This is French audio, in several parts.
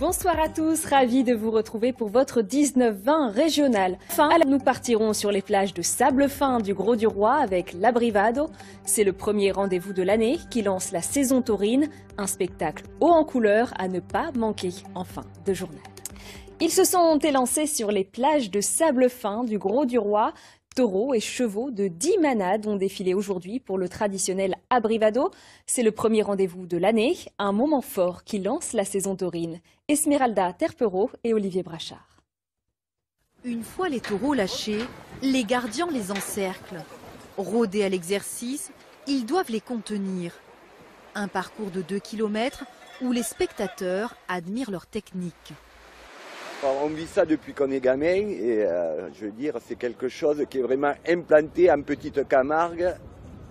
Bonsoir à tous, ravi de vous retrouver pour votre 19-20 régional. Nous partirons sur les plages de sable fin du Grau-du-Roi avec l'Abrivado. C'est le premier rendez-vous de l'année qui lance la saison taurine, un spectacle haut en couleur à ne pas manquer en fin de journal. Ils se sont élancés sur les plages de sable fin du Grau-du-Roi. Taureaux et chevaux de 10 manades ont défilé aujourd'hui pour le traditionnel Abrivado. C'est le premier rendez-vous de l'année, un moment fort qui lance la saison taurine. Esmeralda Terpereau et Olivier Brachard. Une fois les taureaux lâchés, les gardiens les encerclent. Rodés à l'exercice, ils doivent les contenir. Un parcours de 2 km où les spectateurs admirent leur technique. On vit ça depuis qu'on est gamin et je veux dire, c'est quelque chose qui est vraiment implanté en Petite Camargue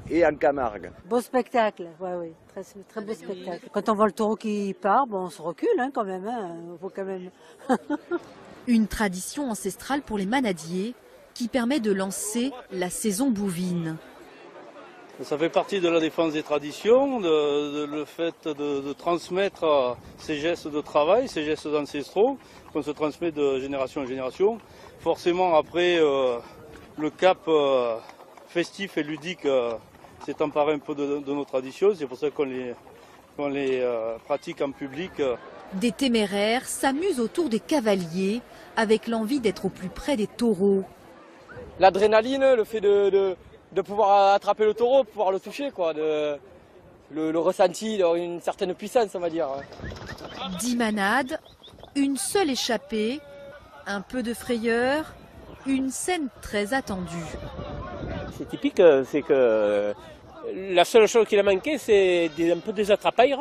et en Camargue. Beau spectacle, oui, très beau spectacle. Quand on voit le taureau qui part, bon, on se recule quand même, faut quand même. Une tradition ancestrale pour les manadiers qui permet de lancer la saison bouvine. Ça fait partie de la défense des traditions, le fait de transmettre ces gestes de travail, ces gestes ancestraux, qu'on se transmet de génération en génération. Forcément, après, le cap festif et ludique s'est emparé un peu de nos traditions. C'est pour ça qu'on les pratique en public. Des téméraires s'amusent autour des cavaliers avec l'envie d'être au plus près des taureaux. L'adrénaline, le fait de pouvoir attraper le taureau, pouvoir le toucher, quoi, le ressenti, une certaine puissance, on va dire. 10 manades, une seule échappée, un peu de frayeur, une scène très attendue. C'est typique, c'est que la seule chose qu'il a manqué, c'est un peu des attrapailles.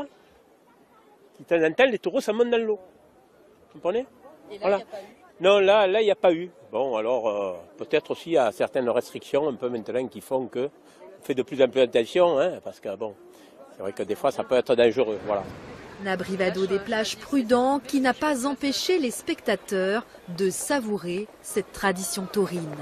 De temps en temps, les taureaux, ça monte dans l'eau. Vous comprenez? Et là, voilà. Il n'y a pas eu. Non, là, il n'y a pas eu. Bon, alors, peut-être aussi, il y a certaines restrictions un peu maintenant qui font qu'on fait de plus en plus attention, parce que, bon, c'est vrai que des fois, ça peut être dangereux, voilà. Un Abrivado des plages prudent qui n'a pas empêché les spectateurs de savourer cette tradition taurine.